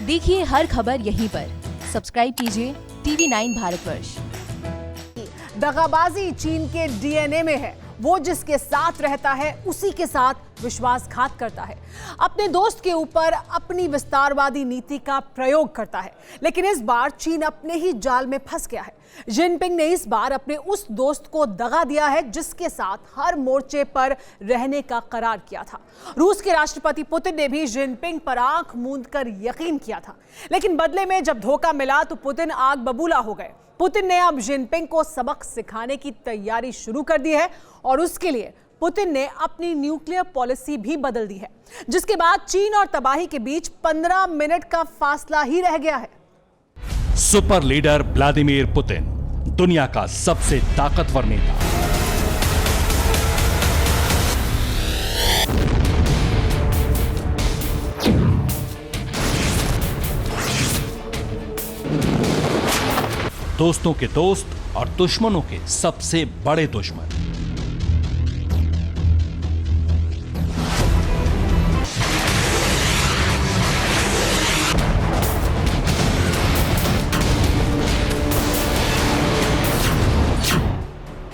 देखिए हर खबर यहीं पर। सब्सक्राइब कीजिए TV9 भारतवर्ष। दगाबाजी चीन के डीएनए में है। वो जिसके साथ रहता है उसी के साथ विश्वासघात करता है। अपने दोस्त के ऊपर अपनी विस्तारवादी नीति का प्रयोग करता है। लेकिन इस बार चीन अपने ही जाल में फंस गया है। जिनपिंग ने इस बार अपने उस दोस्त को दगा दिया है जिसके साथ हर मोर्चे पर रहने का करार किया था। रूस के राष्ट्रपति पुतिन ने भी जिनपिंग पर आंख मूंद कर यकीन किया था, लेकिन बदले में जब धोखा मिला तो पुतिन आग बबूला हो गए। पुतिन ने अब जिनपिंग को सबक सिखाने की तैयारी शुरू कर दी है और उसके लिए पुतिन ने अपनी न्यूक्लियर पॉलिसी भी बदल दी है, जिसके बाद चीन और तबाही के बीच 15 मिनट का फासला ही रह गया है। सुपर लीडर व्लादिमीर पुतिन, दुनिया का सबसे ताकतवर नेता। दोस्तों के दोस्त और दुश्मनों के सबसे बड़े दुश्मन।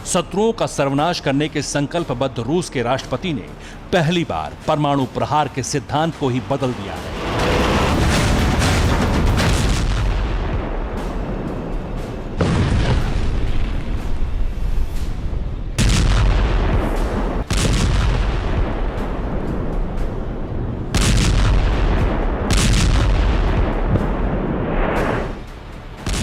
शत्रुओं का सर्वनाश करने के संकल्पबद्ध रूस के राष्ट्रपति ने पहली बार परमाणु प्रहार के सिद्धांत को ही बदल दिया है।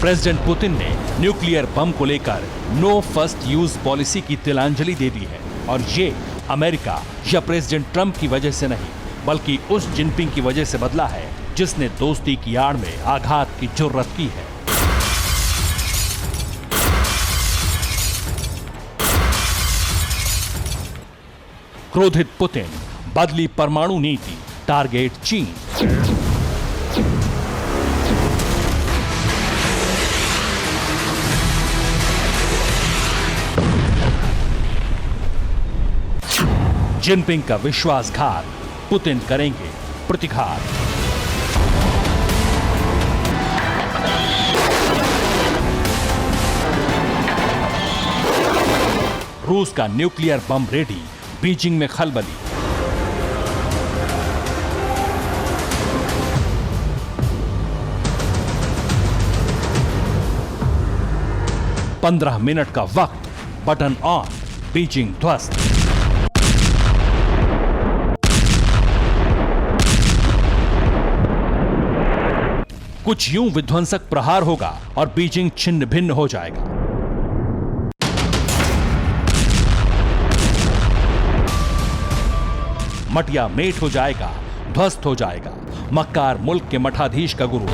प्रेसिडेंट पुतिन ने न्यूक्लियर बम को लेकर नो फर्स्ट यूज पॉलिसी की तिलांजलि दे दी है और ये अमेरिका या प्रेसिडेंट ट्रंप की वजह से नहीं, बल्कि उस जिनपिंग की वजह से बदला है जिसने दोस्ती की आड़ में आघात की जुर्रत की है। क्रोधित पुतिन, बदली परमाणु नीति, टारगेट चीन। जिनपिंग का विश्वासघात, पुतिन करेंगे प्रतिघात। रूस का न्यूक्लियर बम रेडी, बीजिंग में खलबली। पंद्रह मिनट का वक्त, बटन ऑन, बीजिंग ध्वस्त। कुछ यूं विध्वंसक प्रहार होगा और बीजिंग छिन्न भिन्न हो जाएगा। मटिया मेट हो जाएगा, ध्वस्त हो जाएगा मक्कार मुल्क के मठाधीश का गुरु।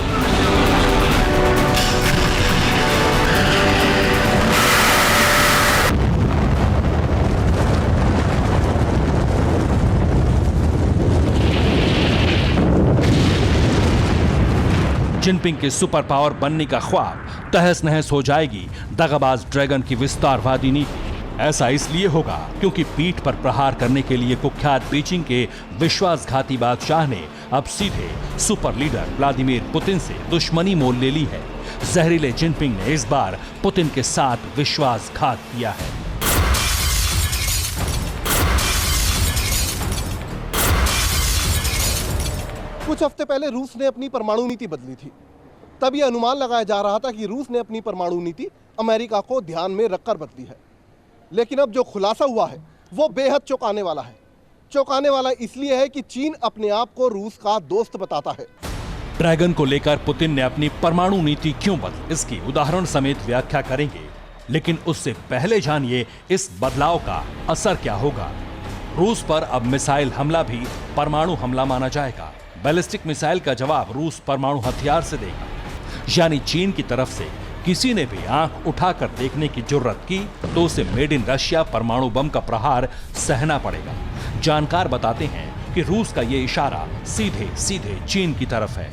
जिनपिंग के सुपर पावर बनने का ख्वाब तहस नहस हो जाएगी दगाबाज ड्रैगन की विस्तारवादी नीति। ऐसा इसलिए होगा क्योंकि पीठ पर प्रहार करने के लिए कुख्यात बीजिंग के विश्वासघाती बादशाह ने अब सीधे सुपर लीडर व्लादिमीर पुतिन से दुश्मनी मोल ले ली है। जहरीले जिनपिंग ने इस बार पुतिन के साथ विश्वासघात किया है। कुछ हफ्ते पहले रूस ने अपनी परमाणु नीति बदली थी। तब यह अनुमान लगाया जा रहा था कि रूस ने अपनी परमाणु नीति अमेरिका को ध्यान में रखकर बदली है। लेकिन अब जो खुलासा हुआ है वो बेहद चौंकाने वाला है। चौंकाने वाला इसलिए है कि चीन अपने आप को रूस का दोस्त बताता है। ड्रैगन को लेकर पुतिन ने अपनी परमाणु नीति क्यों बदली, इसकी उदाहरण समेत व्याख्या करेंगे। लेकिन उससे पहले जानिए इस बदलाव का असर क्या होगा। रूस पर अब मिसाइल हमला भी परमाणु हमला माना जाएगा। बैलिस्टिक मिसाइल का जवाब रूस परमाणु हथियार से देगा। यानी चीन की तरफ से किसी ने भी आंख उठाकर देखने की जुर्रत की तो उसे मेड इन रशिया परमाणु बम का प्रहार सहना पड़ेगा। जानकार बताते हैं कि रूस का ये इशारा सीधे सीधे चीन की तरफ है।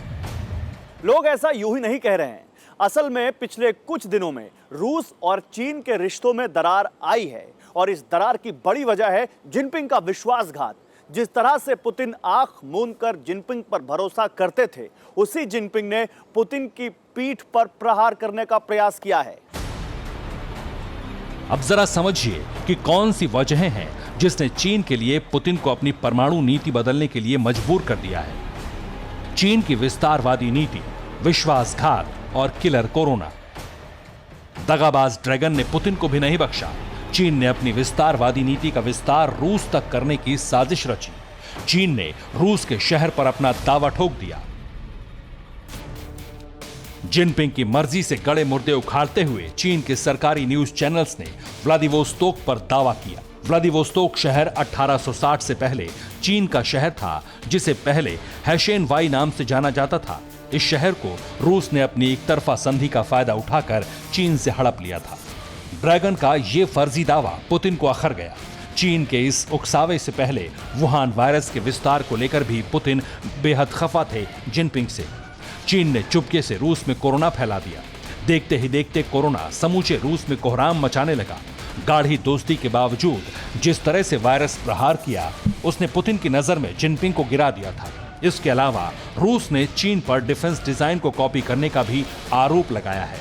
लोग ऐसा यूं ही नहीं कह रहे हैं। असल में पिछले कुछ दिनों में रूस और चीन के रिश्तों में दरार आई है और इस दरार की बड़ी वजह है जिनपिंग का विश्वासघात। जिस तरह से पुतिन आंख मूंदकर जिनपिंग पर भरोसा करते थे, उसी जिनपिंग ने पुतिन की पीठ पर प्रहार करने का प्रयास किया है। अब जरा समझिए कि कौन सी वजहें हैं जिसने चीन के लिए पुतिन को अपनी परमाणु नीति बदलने के लिए मजबूर कर दिया है। चीन की विस्तारवादी नीति, विश्वासघात और किलर कोरोना। दगाबाज ड्रैगन ने पुतिन को भी नहीं बख्शा। चीन ने अपनी विस्तारवादी नीति का विस्तार रूस तक करने की साजिश रची। चीन ने रूस के शहर पर अपना दावा ठोक दिया। जिनपिंग की मर्जी से गड़े मुर्दे उखाड़ते हुए चीन के सरकारी न्यूज चैनल्स ने व्लादिवोस्तोक पर दावा किया। व्लादिवोस्तोक शहर 1860 से पहले चीन का शहर था, जिसे पहले हैशेनवाई नाम से जाना जाता था। इस शहर को रूस ने अपनी एक तरफा संधि का फायदा उठाकर चीन से हड़प लिया था। ड्रैगन का यह फर्जी दावा पुतिन को अखर गया। चीन के इस उकसावे से पहले वुहान वायरस के विस्तार को लेकर भी पुतिन बेहद खफा थे जिनपिंग से। चीन ने चुपके से रूस में कोरोना फैला दिया। देखते ही देखते कोरोना समूचे रूस में कोहराम मचाने लगा। गाढ़ी दोस्ती के बावजूद जिस तरह से वायरस प्रहार किया, उसने पुतिन की नजर में जिनपिंग को गिरा दिया था। इसके अलावा रूस ने चीन पर डिफेंस डिजाइन को कॉपी करने का भी आरोप लगाया है।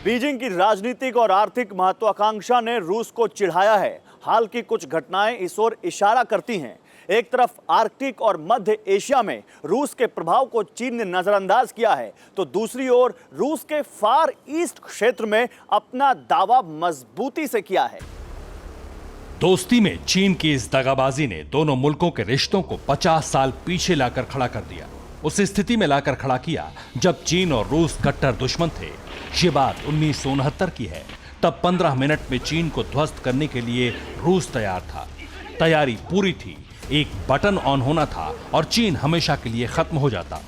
बीजिंग की राजनीतिक और आर्थिक महत्वाकांक्षा ने रूस को चिढ़ाया है। हाल की कुछ घटनाएं इस ओर इशारा करती हैं। एक तरफ आर्कटिक और मध्य एशिया में रूस के प्रभाव को चीन ने नजरअंदाज किया है, तो दूसरी ओर रूस के फार ईस्ट क्षेत्र में अपना दावा मजबूती से किया है। दोस्ती में चीन की इस दगाबाजी ने दोनों मुल्कों के रिश्तों को 50 साल पीछे लाकर खड़ा कर दिया। उस स्थिति में लाकर खड़ा किया जब चीन और रूस कट्टर दुश्मन थे। ये बात 1969 की है। तब 15 मिनट में चीन को ध्वस्त करने के लिए रूस तैयार था। तैयारी पूरी थी, एक बटन ऑन होना था और चीन हमेशा के लिए खत्म हो जाता।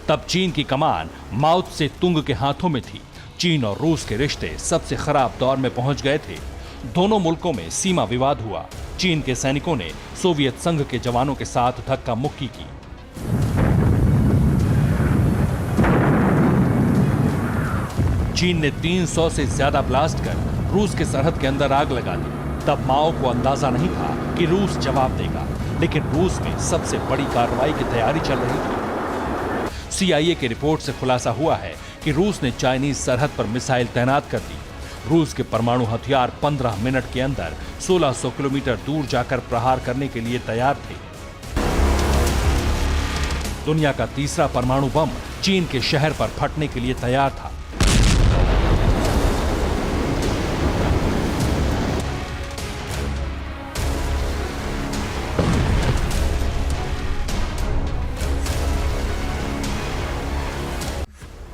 तब चीन की कमान माओ त्से तुंग के हाथों में थी। चीन और रूस के रिश्ते सबसे खराब दौर में पहुंच गए थे। दोनों मुल्कों में सीमा विवाद हुआ। चीन के सैनिकों ने सोवियत संघ के जवानों के साथ धक्का मुक्की की। चीन ने 300 से ज्यादा ब्लास्ट कर रूस के सरहद के अंदर आग लगा दी। तब माओ को अंदाजा नहीं था कि रूस जवाब देगा, लेकिन रूस में सबसे बड़ी कार्रवाई की तैयारी चल रही थी। CIA की रिपोर्ट से खुलासा हुआ है कि रूस ने चाइनीज सरहद पर मिसाइल तैनात कर दी। रूस के परमाणु हथियार 15 मिनट के अंदर 1600 किलोमीटर दूर जाकर प्रहार करने के लिए तैयार थे। दुनिया का तीसरा परमाणु बम चीन के शहर पर फटने के लिए तैयार था।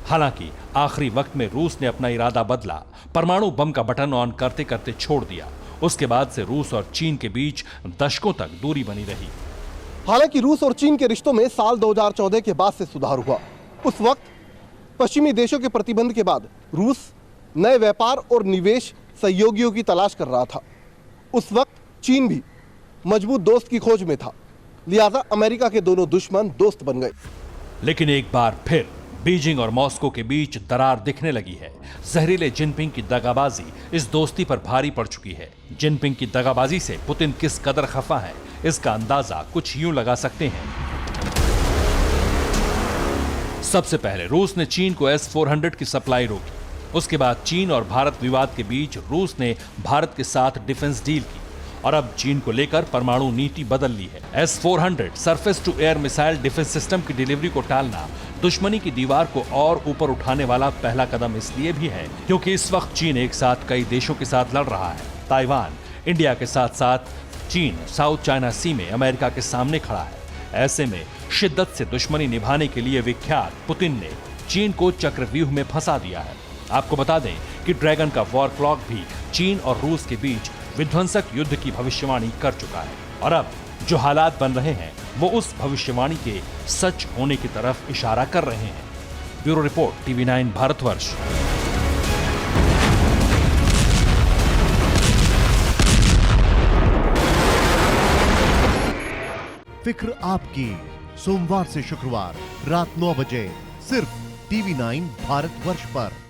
हालांकि आखिरी वक्त में रूस ने अपना इरादा बदला। परमाणु बम का बटन ऑन करते करते छोड़ दिया। उसके बाद से रूस और चीन के बीच दशकों तक दूरी बनी रही। हालांकि रूस और चीन के रिश्तों में साल 2014 के बाद से सुधार हुआ। उस वक्त पश्चिमी देशों के प्रतिबंध के बाद रूस नए व्यापार और निवेश सहयोगियों की तलाश कर रहा था। उस वक्त चीन भी मजबूत दोस्त की खोज में था, लिहाजा अमेरिका के दोनों दुश्मन दोस्त बन गए। लेकिन एक बार फिर बीजिंग और मॉस्को के बीच दरार दिखने लगी है। जहरीले जिनपिंग की दगाबाजी इस दोस्ती पर भारी पड़ चुकी है। जिनपिंग की दगाबाजी से पुतिन किस कदर खफा है, इसका अंदाजा कुछ यूं लगा सकते हैं। सबसे पहले रूस ने चीन को S-400 की सप्लाई रोकी। उसके बाद चीन और भारत विवाद के बीच रूस ने भारत के साथ डिफेंस डील की और अब चीन को लेकर परमाणु नीति बदल ली है। S-400 surface to air missile defence system की डिलीवरी को टालना दुश्मनी की दीवार को और ऊपर उठाने वाला पहला कदम इसलिए भी है क्योंकि इस वक्त चीन एक साथ कई देशों के साथ लड़ रहा है। ताइवान, इंडिया के साथ साथ चीन साउथ चाइना सी में अमेरिका के सामने खड़ा है। ऐसे में शिद्दत से दुश्मनी निभाने के लिए विख्यात पुतिन ने चीन को चक्रव्यूह में फंसा दिया है। आपको बता दें कि ड्रैगन का वॉर क्लॉक भी चीन और रूस के बीच विध्वंसक युद्ध की भविष्यवाणी कर चुका है और अब जो हालात बन रहे हैं वो उस भविष्यवाणी के सच होने की तरफ इशारा कर रहे हैं। Bureau report, TV9 Bharatvarsh. फिक्र आपकी, सोमवार से शुक्रवार रात 9 बजे सिर्फ TV9 भारतवर्ष पर।